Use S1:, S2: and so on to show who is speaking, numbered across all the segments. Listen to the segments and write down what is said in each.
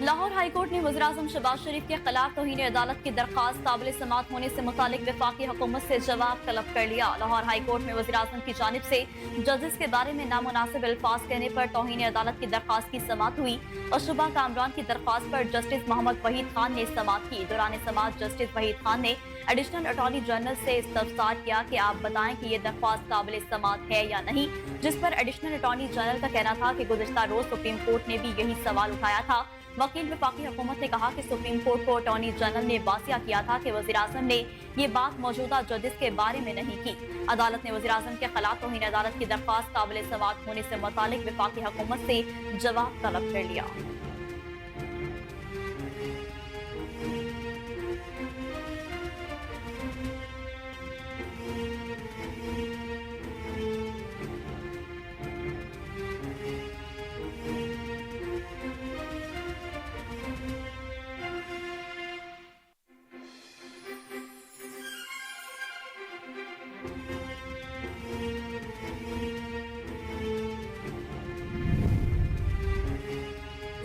S1: Lahore high court ने वज़ीर-ए-आज़म शहबाज शरीफ के खिलाफ तौहीन अदालत की दरख्वास्त काबिल समाअत होने से मुतालिक वफाकी हुकूमत से जवाब तलब कर लिया। लाहौर हाईकोर्ट में वज़ीर-ए-आज़म की जानिब से जजेस के बारे में नामुनासिब अल्फाज कहने पर तौहीन अदालत की दरख्वास्त की समाअत हुई और शुबा कामरान की दरख्वास्त पर जस्टिस मोहम्मद वहीद खान ने समाअत की। दौरान समाअत जस्टिस वहीद खान ने एडिशनल अटॉर्नी जनरल से इस्तफसार किया कि आप बताएं कि ये दरख्वास्त काबिल समाअत है या नहीं, जिस पर एडिशनल अटॉर्नी जनरल का कहना था कि गुज़िश्ता रोज सुप्रीम कोर्ट ने भी यही सवाल उठाया था। वकील वफाकी हुकूमत ने कहा कि सुप्रीम कोर्ट को अटॉर्नी जनरल ने वासिया किया था कि वज़ीर-ए-आज़म ने ये बात मौजूदा जजेस के बारे में नहीं की। अदालत ने वज़ीर-ए-आज़म के खिलाफ तौहीन अदालत की दरख्वास्त काबिल समाअत होने से मुतालिक वफाकी हुकूमत से जवाब तलब कर लिया।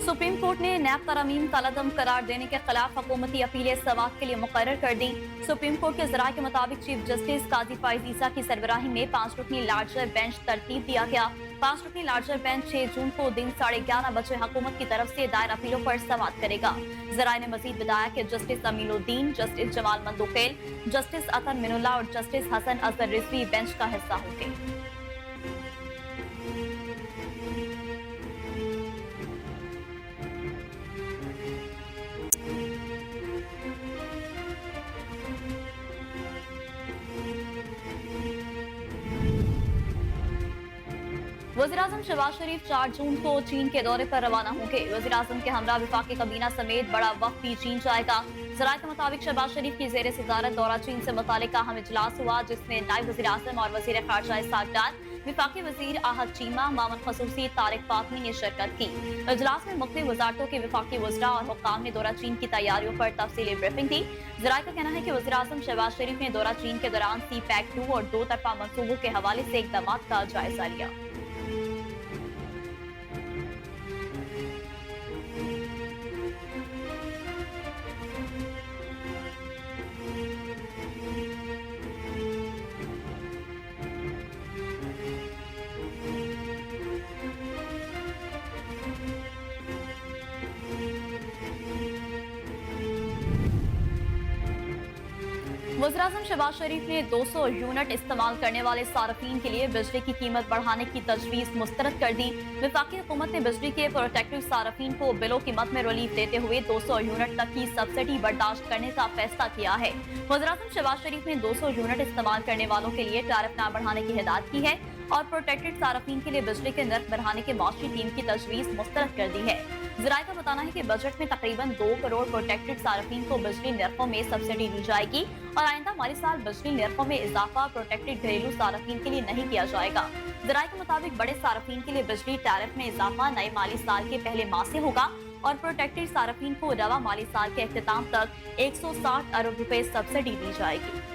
S1: सुप्रीम कोर्ट ने नैब तरमीम कलअदम करार देने के खिलाफ हुकूमती अपीलें समाअत के लिए मुकर्रर कर दी। सुप्रीम कोर्ट के ज़राए के मुताबिक चीफ जस्टिस काजी फाइज ईसा की सरबराही में 5 रुकनी लार्जर बेंच तरतीब दिया गया। 5 रुकनी लार्जर बेंच 6 जून को दिन 11:30 बजे हुकूमत की तरफ से दायर अपीलों पर समाअत करेगा। ज़राए ने मजीद बताया कि justice Aminuddin, justice Jamal Mandokhel, justice अतन मिनुल्लाह और जस्टिस हसन अजहर रिजवी बेंच का हिस्सा होंगे। वज़ीर-ए-आज़म शहबाज शरीफ 4 जून को चीन के दौरे पर रवाना होंगे। वज़ीर-ए-आज़म के हमरा वफाकी काबीना समेत बड़ा वक्त भी चीन जाएगा। ज़राए के मुताबिक शहबाज शरीफ की ज़ेर सदारत दौरा चीन से मुतालिक अहम इजलास हुआ, जिसमें नायब वज़ीर-ए-आज़म और वज़ीर ख़ारजा इसहाक डार, वफाकी वज़ीर आहद चीमा, मामन खसूसी तारिक फातमी ने शिरकत की। इजलास में मुख्तलिफ वज़ारतों के वफाकी वज़रा और हुक्काम ने दौरा चीन की तैयारियों पर तफसीली ब्रीफिंग दी। ज़राए का कहना है कि वज़ीर-ए-आज़म शहबाज शरीफ ने दौरा चीन के दौरान सी-पैक 2 और 2 तरफा मंसूबों के हवाले से इक़दाम का जायजा लिया। वज़ीर-ए-आज़म शहबाज शरीफ ने 200 यूनिट इस्तेमाल करने वाले सार्फिन के लिए बिजली की कीमत बढ़ाने की तजवीज़ मुस्तरद कर दी। वफाकी हुकूमत ने बिजली के प्रोटेक्टिव सार्फिन को बिलों कीमत में रिलीफ देते हुए 200 यूनिट तक की सब्सिडी बर्दाश्त करने का फैसला किया है। वज़ीर-ए-आज़म शहबाज शरीफ ने 200 यूनिट इस्तेमाल करने वालों के लिए टैरिफ न बढ़ाने की हिदायत की है और प्रोटेक्टेड सार्फिन के लिए बिजली के नर्ख बढ़ाने के मौसमी टीम की तजवीज़ मुस्तरद कर दी है। ज़राए का बताना है कि बजट में तकरीबन 2 करोड़ प्रोटेक्टेड सार्फिन को बिजली नर्खों में सब्सिडी दी जाएगी और आइंदा माली साल बिजली नर्खों में इजाफा प्रोटेक्टेड घरेलू सार्फिन के लिए नहीं किया जाएगा। ज़राए के मुताबिक बड़े सार्फिन के लिए बिजली टैरिफ में इजाफा नए माली साल के पहले माह से होगा और प्रोटेक्टेड सार्फिन को रवा माली साल के इख्तिताम तक 160 अरब रुपए सब्सिडी दी जाएगी।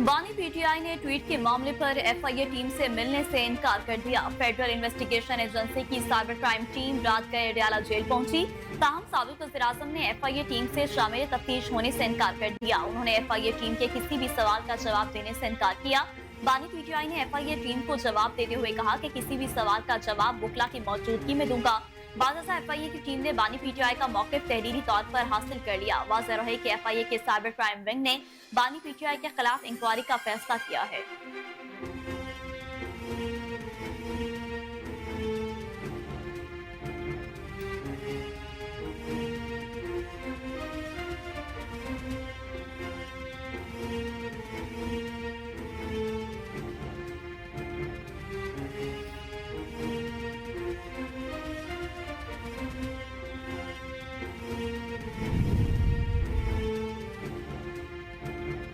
S1: बानी पीटीआई ने ट्वीट के मामले पर एफआईए टीम से मिलने से इनकार कर दिया। फेडरल इन्वेस्टिगेशन एजेंसी की साइबर क्राइम टीम रात गए अडयाला जेल पहुंची। ताहम साबिक वज़ीर-ए-आज़म ने एफआईए टीम से शामिल तफ्तीश होने से इनकार कर दिया। उन्होंने एफआईए टीम के किसी भी सवाल का जवाब देने से इनकार किया। बानी पीटीआई ने एफआईए टीम को जवाब देते हुए कहा कि किसी भी सवाल का जवाब बुकला की मौजूदगी में दूंगा। बाज़ एफआईए की टीम ने बानी पीटीआई का मौक़िफ़ तहरीरी तौर पर हासिल कर लिया। वाज़ेह रहे कि एफआईए के साइबर क्राइम विंग ने बानी पीटीआई के खिलाफ इंक्वायरी का फैसला किया है।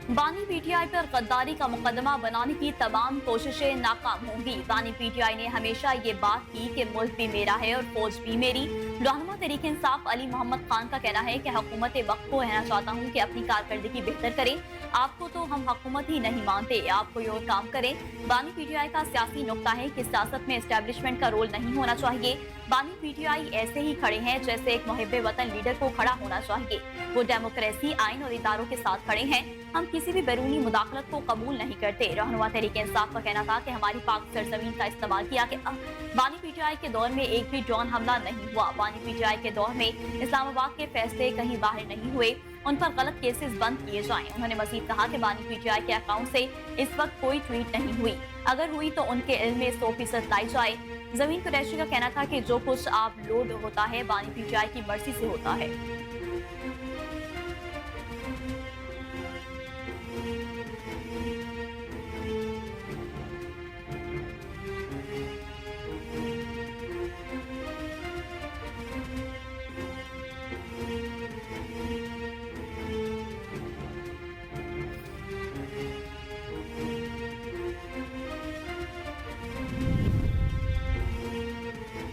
S1: बानी पीटीआई पर गद्दारी का मुकदमा बनाने की तमाम कोशिशें नाकाम होंगी। बानी पीटीआई ने हमेशा ये बात की कि मुल्क भी मेरा है और फौज भी मेरी। रहनुमा तहरीक इंसाफ अली मोहम्मद खान का कहना है कि हुकूमत वक्त को कहना चाहता हूँ कि अपनी कारकर्दगी बेहतर करें। आपको तो हम हुकूमत ही नहीं मानते, आप कोई और काम करें। बानी पीटीआई का सियासी नुक्ता है कि सियासत में एस्टेब्लिशमेंट का रोल नहीं होना चाहिए। बानी पीटीआई ऐसे ही खड़े हैं जैसे एक मुहिब्बे वतन लीडर को खड़ा होना चाहिए। वो डेमोक्रेसी, आइन और इदारों के साथ खड़े हैं। हम किसी भी बैरूनी मुदाखलत को कबूल नहीं करते। रहनुमा तहरीक इंसाफ का कहना था कि हमारी पाक सरजमीन का इस्तेमाल किया गया। बानी पीटीआई के दौर में एक भी ड्रोन हमला नहीं हुआ। बानी पीटीआई के दौर में इस्लामाबाद के फैसले कहीं बाहर नहीं हुए। उन पर गलत केसेस बंद किए जाएं। उन्होंने मजीद कहा कि बानी पीटीआई के अकाउंट से इस वक्त कोई ट्वीट नहीं हुई। अगर हुई तो उनके इल्म में 100% लाई जाए। जमीन कुरैशी का कहना था कि जो कुछ आप लोड होता है बानी पीटीआई की मर्जी से होता है।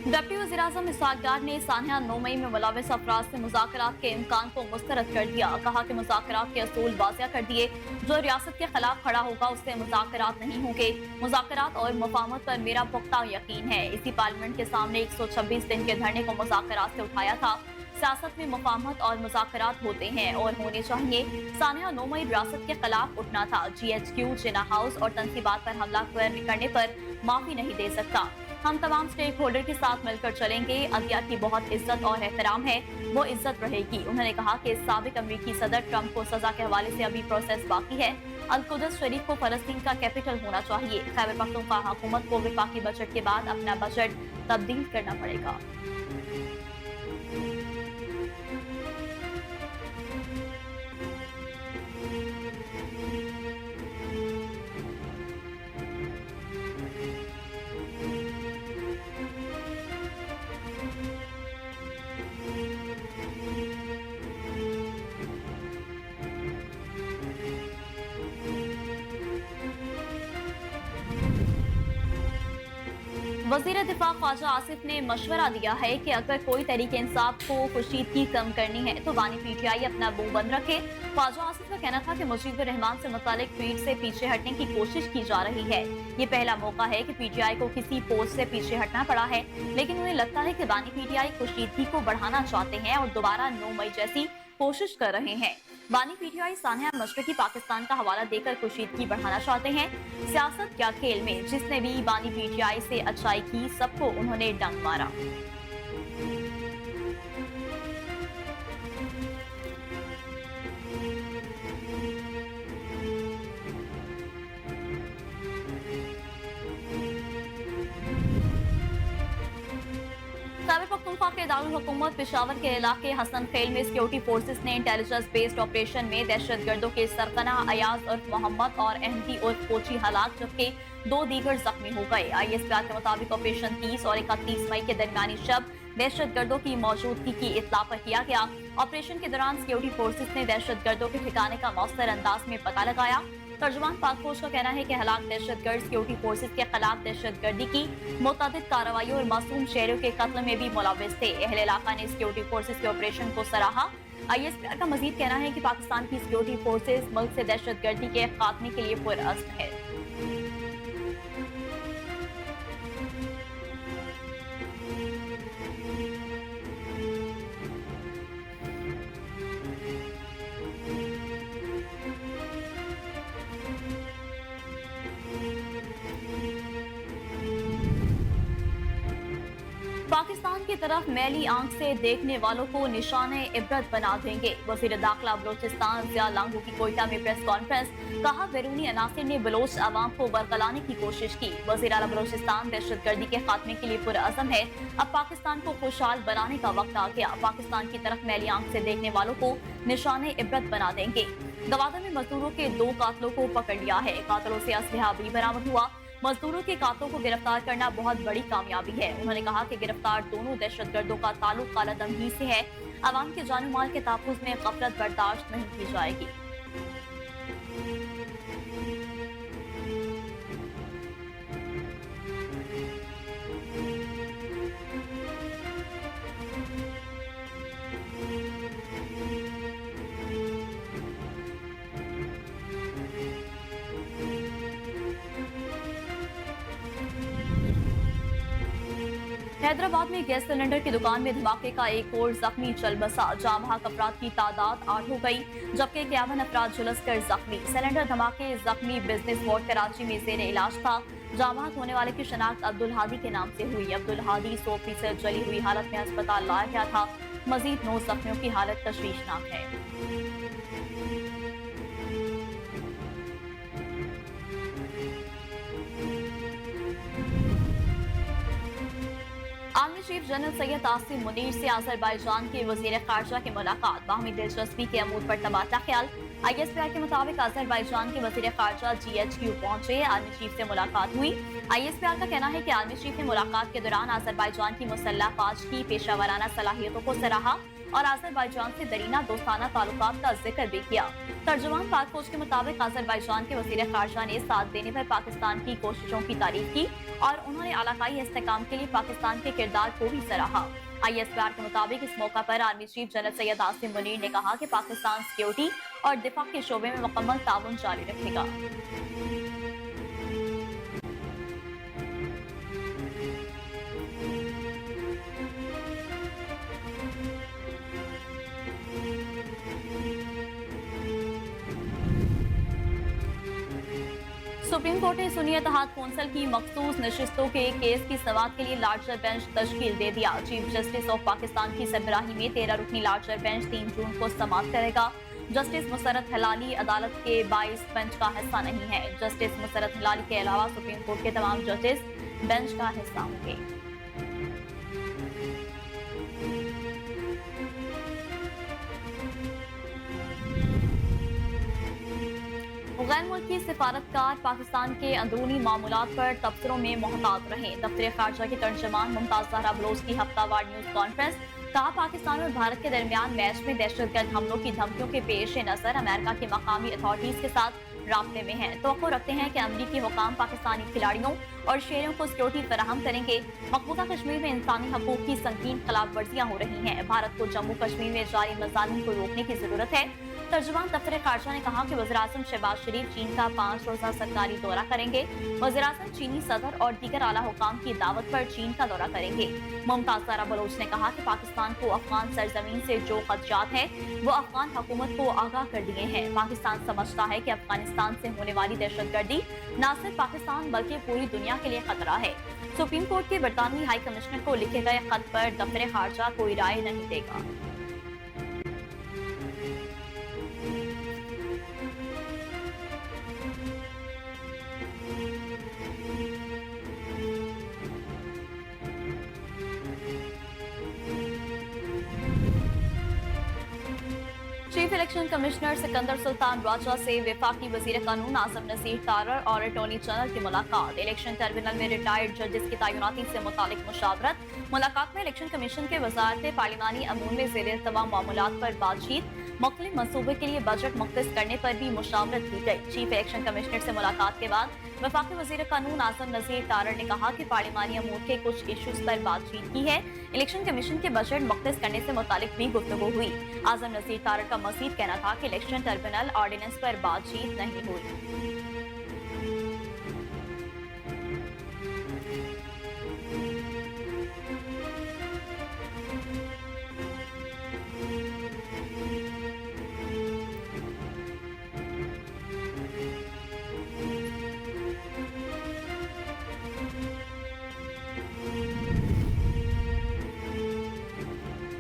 S1: डिप्टी वज़ीर-ए-आज़म इसहाक डार ने सानिया 9 मई में मुलविस अफराद से मुज़ाकरात के इम्कान को मुस्तरद कर दिया। कहा कि मुज़ाकरात के असूल वाज़ेह कर दिए। जो रियासत के खिलाफ खड़ा होगा उससे मुज़ाकरात नहीं होंगे। मुज़ाकरात और मुफाहमत पर मेरा पुख्ता यकीन है। इसी पार्लियामेंट के सामने 126 दिन के धरने को मुज़ाकरात से उठाया था। सियासत में मुफाहमत और मुज़ाकरात होते हैं और होने चाहिए। सानिया 9 मई रियासत के खिलाफ उठना था। GHQ, जिन्ना हाउस और तनसीबात पर हमला करने पर माफी नहीं दे सकता। हम तमाम स्टेक होल्डर के साथ मिलकर चलेंगे। अदलिया की बहुत इज्जत और एहतराम है, वो इज्जत रहेगी। उन्होंने कहा कि साबिक अमरीकी सदर ट्रंप को सजा के हवाले से अभी प्रोसेस बाकी है। अल-कुद्स शरीफ को फलस्तीन का कैपिटल होना चाहिए। खैबर पख्तूनख्वा हुकूमत को वफाकी बजट के बाद अपना बजट तब्दील करना पड़ेगा। वज़ीर दिफा ख्वाजा आसिफ ने मशवरा दिया है कि अगर कोई तहरीक इंसाफ को कुशीदगी कम करनी है तो बानी पीटीआई अपना मुंह बंद रखे। ख्वाजा आसिफ का कहना था कि मुजीबुर रहमान से मुतालिक ट्वीट से पीछे हटने की कोशिश की जा रही है। ये पहला मौका है कि पीटीआई को किसी पोस्ट से पीछे हटना पड़ा है, लेकिन उन्हें लगता है कि बानी पीटीआई कुशीदगी को बढ़ाना चाहते हैं और दोबारा 9 मई जैसी कोशिश कर रहे हैं। बानी पीटीआई सानिया मशरकी पाकिस्तान का हवाला देकर कुशीदगी बढ़ाना चाहते हैं। सियासत क्या खेल में जिसने भी बानी पीटीआई से अच्छाई की सबको उन्होंने डंक मारा। खैबर पख्तूनख्वा के दारुल हुकूमत पेशावर के इलाके हसन खेल में सिक्योरिटी फोर्सेस ने इंटेलिजेंस बेस्ड ऑपरेशन में दहशतगर्दों के सरकना अयाज उर्फ मोहम्मद और अहमदी उर्फ कोची हलाक, जबकि 2 दीगर जख्मी हो गए। ISPR के मुताबिक ऑपरेशन 30 और 31 मई के दरमियानी शब दहशतगर्दों की मौजूदगी की इत्तला पर किया गया। ऑपरेशन के दौरान सिक्योरिटी फोर्सेस ने दहशतगर्दों के ठिकाने का मौसर अंदाज में पता लगाया। तर्जुमान पाक फौज का कहना है कि हलाक दहशतगर्द सिक्योरिटी फोर्सेस के खिलाफ दहशतगर्दी की मुतअद्दिद कार्रवाइयों और मासूम शहरों के कत्ल में भी मुलव्विस थे। अहले इलाका ने सिक्योरिटी फोर्सेस के ऑपरेशन को सराहा। ISPR का मजीद कहना है कि पाकिस्तान की सिक्योरिटी फोर्सेस मुल्क से दहशतगर्दी के खात्मे के लिए पुरअज़्म है। पाकिस्तान की तरफ मैली आंख से देखने वालों को निशाने इबरत बना देंगे। वज़ीर दाखिला बलोचिस्तान ज़िया लांगू की कोयटा में प्रेस कॉन्फ्रेंस। कहा बैरूनी अनासिर ने बलोच अवाम को बरगलाने की कोशिश की। वज़ीर आला बलोचिस्तान दहशतगर्दी के खात्मे के लिए पुरअज़म है। अब पाकिस्तान को खुशहाल बनाने का वक्त आ गया। पाकिस्तान की तरफ मैली आंख से देखने वालों को निशाने इबरत बना देंगे। गवादर में मजदूरों के 2 कातलों को पकड़ लिया है। कातलों से असलहा भी बरामद हुआ। मजदूरों के कातलों को गिरफ्तार करना बहुत बड़ी कामयाबी है। उन्होंने कहा कि गिरफ्तार दोनों दहशतगर्दों का ताल्लुक कालादमही से है। अवाम के जान माल के तहफ़्फ़ुज़ में गफलत बर्दाश्त नहीं की जाएगी। हैदराबाद में गैस सिलेंडर की दुकान में धमाके का एक और जख्मी चल बसा। जाम-बहक अफराद की तादाद 8 हो गई, जबकि 51 अफराद झुलसकर जख्मी। सिलेंडर धमाके जख्मी बिजनेस वार्ड कराची में जेर इलाज था। जाम-बहक होने वाले की शनाख्त अब्दुल हादी के नाम से हुई। अब्दुल हादी 100% जली हुई हालत में अस्पताल लाया गया था। मजीद 9 जख्मियों की हालत तशवीशनाक है। Army chief general Syed Asim Munir से अजरबैजान के वजीर खारजा की मुलाकात। बाहमी दिलचस्पी के अमूर पर तबादला ख्याल। ISPR के मुताबिक अजरबैजान के वजीर खारजा GHQ पहुंचे, आर्मी चीफ से मुलाकात हुई। ISPR का कहना है कि आर्मी चीफ ने मुलाकात के दौरान अजरबैजान की मुसल्लह फौज की पेशावराना सलाहियतों को सराहा और अजरबैजान से दरीना दोस्ताना ताल्लुकात का जिक्र भी किया। तर्जुमान पाक फौज के मुताबिक अजरबैजान के वजीर खारजा ने साथ देने पर पाकिस्तान की कोशिशों की तारीफ की और उन्होंने इलाकाई इस्तेहकाम के लिए पाकिस्तान के किरदार को भी सराहा। ISPR के मुताबिक इस मौका पर army chief general Syed Asim Munir ने कहा कि पाकिस्तान सिक्योरिटी और दिफा के शोबे में मुकम्मल ताउन जारी रखेगा। सुप्रीम कोर्ट ने सुन्नी इत्तेहाद कौंसिल की मखसूस नशिस्तों के केस की समाअत के लिए लार्जर बेंच तश्कील दे दिया। चीफ जस्टिस ऑफ पाकिस्तान की सरबराही में 13 रुकनी लार्जर बेंच 3 जून को समाअत करेगा। जस्टिस मुसरत हिलाली अदालत के 22 बेंच का हिस्सा नहीं है। जस्टिस मुसरत हिलाली के अलावा सुप्रीम कोर्ट के तमाम जजेस बेंच का हिस्सा होंगे। गैर मुल्की सिफारतकार पाकिस्तान के अंदरूनी मामूलात पर तबसरों में मोहतात रहे। दफ्तर खारजा की तर्जमान मुमताज जहरा बलोच की हफ्तावार न्यूज कॉन्फ्रेंस। कहा, पाकिस्तान और भारत के दरमियान मैच में दहशतगर्द हमलों की धमकियों के पेश नजर अमेरिका की मकामी अथॉरिटीज के साथ राब्ते में हैं। तवक्को रखते हैं कि अमरीकी हुकाम पाकिस्तानी खिलाड़ियों और शहरियों को सिक्योरिटी फराहम करेंगे। मकबूजा कश्मीर में इंसानी हकूक की संगीन खिलाफ वर्जियां हो रही हैं। भारत को जम्मू कश्मीर में जारी मजालिम को रोकने की जरूरत है। तर्जुमान दफ्तर खारजा ने कहा कि वज़ीर-ए-आज़म शहबाज शरीफ चीन का 5 रोजा सरकारी दौरा करेंगे। वज़ीर-ए-आज़म चीनी सदर और दीगर आला हुकाम की दावत पर चीन का दौरा करेंगे। मुमताज जहरा बलोच ने कहा कि पाकिस्तान को अफगान सरजमीन से जो खदशात है वो अफगान हुकूमत को आगाह कर दिए हैं। पाकिस्तान समझता है कि अफगानिस्तान से होने वाली दहशतगर्दी न सिर्फ पाकिस्तान बल्कि पूरी दुनिया के लिए खतरा है। सुप्रीम कोर्ट के बरतानवी हाई कमिश्नर को लिखे गए खत पर दफ्तर खारजा कोई राय नहीं देगा। Chief election commissioner Sikandar Sultan Raja से वफाकी वजीर कानून आजम नसीर तारर और अटॉर्नी जनरल की मुलाकात। इलेक्शन ट्रिब्यूनल में रिटायर्ड जजेस की तैनाती से मुतालिक मुशावरत। मुलाकात में इलेक्शन कमीशन के वजारत पार्लिमानी अमूर में ज़ेर तमाम मामूलात पर बातचीत। मुख्तलिफ मनसूबे के लिए बजट मुख्तस करने पर भी मुशावरत की गई। चीफ इलेक्शन कमिश्नर से मुलाकात के बाद वफाकी वजीर कानून आजम नसीर तारर ने कहा कि पार्लिमानी अमूर के कुछ इशूज पर बातचीत की है। इलेक्शन कमीशन के बजट मुख्तस करने से मुतालिक भी गुफ्तगू हुई। आजम नसीर तारर का मजीद कहना था कि इलेक्शन ट्रिब्यूनल ऑर्डिनेंस पर बातचीत नहीं हुई।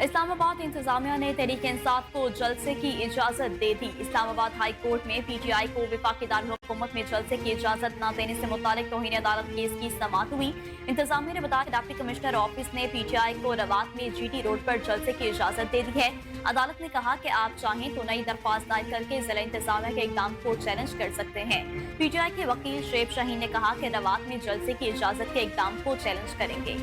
S1: इस्लामाबाद इंतजामिया ने तहरीक इंसाफ को जलसे की इजाजत दे दी। इस्लामाबाद हाई कोर्ट में PTI को वफाकी दारुल-हुकूमत में जलसे की इजाजत न देने से मुतालिक तौहीन अदालत केस की समाअत हुई। इंतजामिया ने बताया कि डिप्टी कमिश्नर ऑफिस ने PTI को रवात में GT रोड पर जलसे की इजाजत दे दी है। अदालत ने कहा कि आप चाहें तो नई दरख्वास्त दायर करके जिला इंतजामिया के इकदाम को चैलेंज कर सकते हैं। PTI के वकील शेब शाहीन ने कहा कि रवात में जलसे की इजाजत के इकदाम को चैलेंज करेंगे।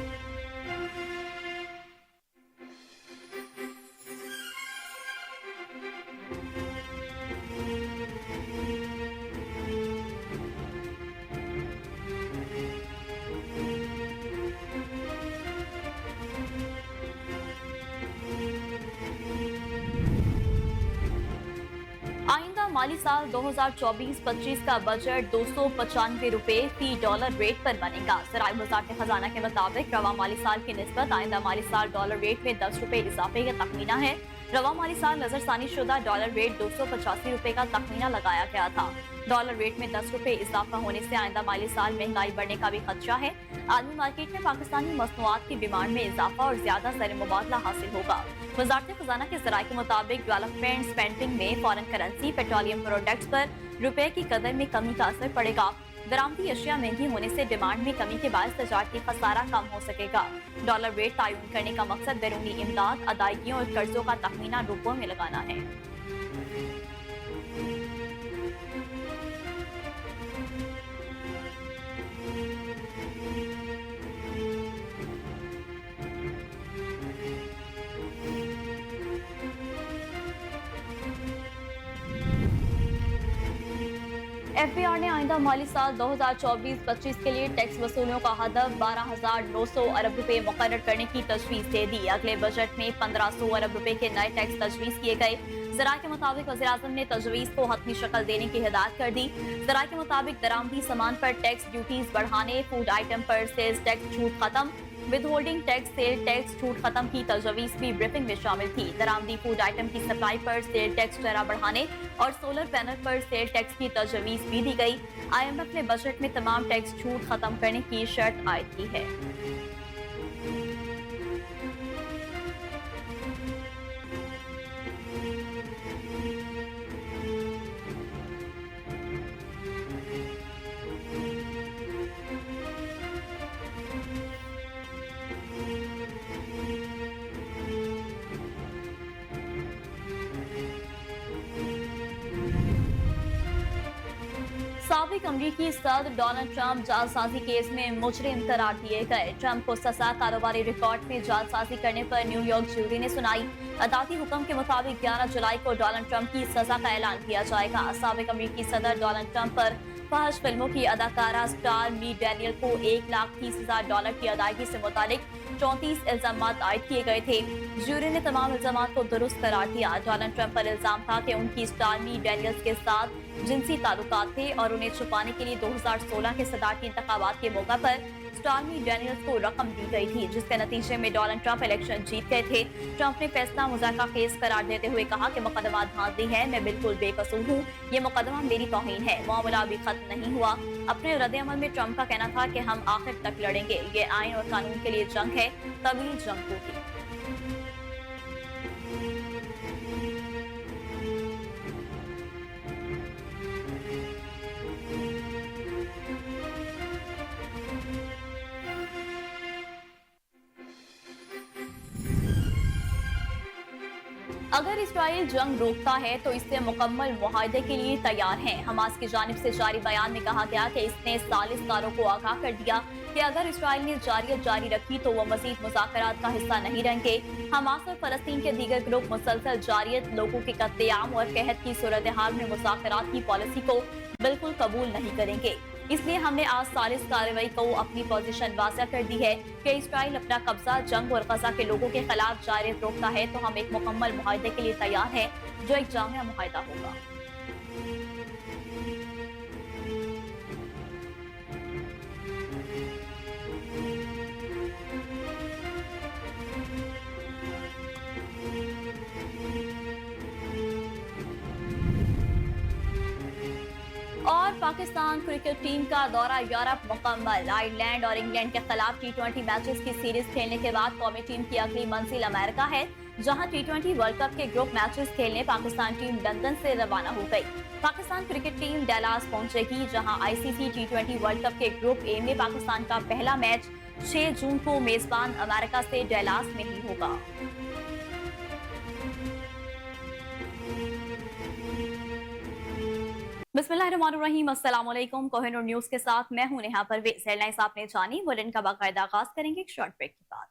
S1: माली साल 2024-25 का बजट 295 रुपए फी डॉलर रेट पर बनेगा। ज़राए वज़ारत खजाना के मुताबिक रवा माली साल की निस्बत आइंदा माली साल डॉलर रेट में 10 रुपए इजाफे का तखमीना है। रवा माली साल नजरसानी शुदा डॉलर रेट 285 रुपए का तखमीना लगाया गया था। डॉलर रेट में 10 रुपए इजाफा होने से आइंदा माली साल महंगाई बढ़ने का भी खदशा है। आलमी मार्केट में पाकिस्तानी मसनूआत की डिमांड में इजाफा और ज्यादा ज़र मुबादला हासिल होगा। वज़ारत खजाना के ज़राए के मुताबिक डेवलपमेंट स्पेंडिंग में फॉरेन करेंसी, पेट्रोलियम प्रोडक्ट्स पर रुपए की कदर में कमी का असर पड़ेगा। दरामदी अशिया महंगी होने से डिमांड में कमी के बायस तजारती खसारा कम हो सकेगा। डॉलर रेट तयन करने का मकसद बैरूनी इमदाद, अदायगियों और कर्जों का तखमीना रुपयों में लगाना है। एफबीआर ने आइंदा माली साल 2024-25 के लिए टैक्स वसूलियों का हदफ 12,900 अरब रुपए मुकर्रर करने की तजवीज दे दी। अगले बजट में 1,500 अरब रुपए के नए टैक्स तजवीज किए गए। ज़राए के मुताबिक वज़ीर-ए-आज़म ने तजवीज को हतमी शक्ल देने की हिदायत कर दी। ज़राए के मुताबिक दरामदी सामान पर टैक्स ड्यूटीज बढ़ाने, फूड आइटम पर सेल्स टैक्स छूट खत्म, with holding tax, sale tax छूट खत्म की तजवीज भी ब्रीफिंग में शामिल थी। दरामदी फूड आइटम की सप्लाई पर सेल टैक्स टरा बढ़ाने और सोलर पैनल पर सेल टैक्स की तजवीज भी दी गई। IMF ने बजट में तमाम टैक्स छूट खत्म करने की शर्त आयद की है। साबिक अमरीकी सदर डोनाल्ड ट्रंप जालसाजी केस में मुजरिम करार दिए गए। ट्रंप को सजा कारोबारी रिकॉर्ड में जालसाजी करने पर न्यूयॉर्क ज्यूरी ने सुनाई। अदालती हुक्म के मुताबिक 11 जुलाई को डोनाल्ड ट्रंप की सजा का ऐलान किया जाएगा। साबिक अमरीकी सदर डोनाल्ड ट्रंप पर फहश फिल्मों की अदाकारा स्टार मी डैनियल को $1,30,000 की अदायगी से मुतालिक 34 इल्जाम आयद किए गए थे। ज्यूरी ने तमाम इल्जाम को दुरुस्त करार दिया। डोनाल्ड ट्रंप पर इल्जाम था कि उनकी स्टार मी डैनियल्स के साथ जिनसी ताल्लुकात थे और उन्हें छुपाने के लिए 2016 के सदारती इंतखाबात के मौका पर स्टॉर्मी डैनियल्स को रकम दी गई थी, जिसके नतीजे में डोनाल्ड ट्रंप इलेक्शन जीत गए थे। ट्रंप ने फैसला मुज़ाकरा केस करार देते हुए कहा कि मुकदमा धांधली है, मैं बिल्कुल बेकसूर हूँ, ये मुकदमा मेरी तौहीन है, मामला अभी खत्म नहीं हुआ। अपने रद्द-ए-अमल में ट्रंप का कहना था कि हम आखिर तक लड़ेंगे, ये आइन और कानून के लिए जंग है, तवील जंग होगी। अगर इसराइल जंग रोकता है तो इससे मुकम्मल मुआहदे के लिए तैयार है। हमास की जानिब से जारी बयान में कहा गया कि इसने सालिसकारों को आगाह कर दिया कि अगर इसराइल ने जारियत जारी रखी तो वो मजीद मुज़ाकरात का हिस्सा नहीं रहेंगे। हमास और फलस्तीन के दीगर ग्रुप मुसलसल जारियत, लोगों के कत्लेआम और कहत की सूरत हाल में मुज़ाकरात की पॉलिसी को बिल्कुल कबूल नहीं करेंगे। इसलिए हमने आज सालिस कार्रवाई को अपनी पोजीशन वाज़ह कर दी है कि इसराइल अपना कब्जा जंग और गजा के लोगों के खिलाफ जारी रोकता है तो हम एक मुकम्मल मुआहदे के लिए तैयार हैं, जो एक जामिया मुआहदा होगा। और पाकिस्तान क्रिकेट टीम का दौरा यूरोप मुकम्मल। आयरलैंड और इंग्लैंड के खिलाफ T20 मैचेस की सीरीज खेलने के बाद कौमी टीम की अगली मंजिल अमेरिका है, जहां T20 वर्ल्ड कप के ग्रुप मैचेस खेलने पाकिस्तान टीम लंदन से रवाना हो गई। पाकिस्तान क्रिकेट टीम डैलास पहुंचेगी, जहां ICC T20 वर्ल्ड कप के ग्रुप ए में पाकिस्तान का पहला मैच 6 जून को मेजबान अमेरिका से डैलास में ही होगा। बिस्मिल्लाहिर्रहमानिर्रहीम, अस्सलाम वालेकुम। कोहिनूर न्यूज के साथ मैं हूं नेहा परवेज। हेडलाइंस आपने जानी, बुलेटिन का बाकायदा आगाज करेंगे एक शॉर्ट ब्रेक के बाद।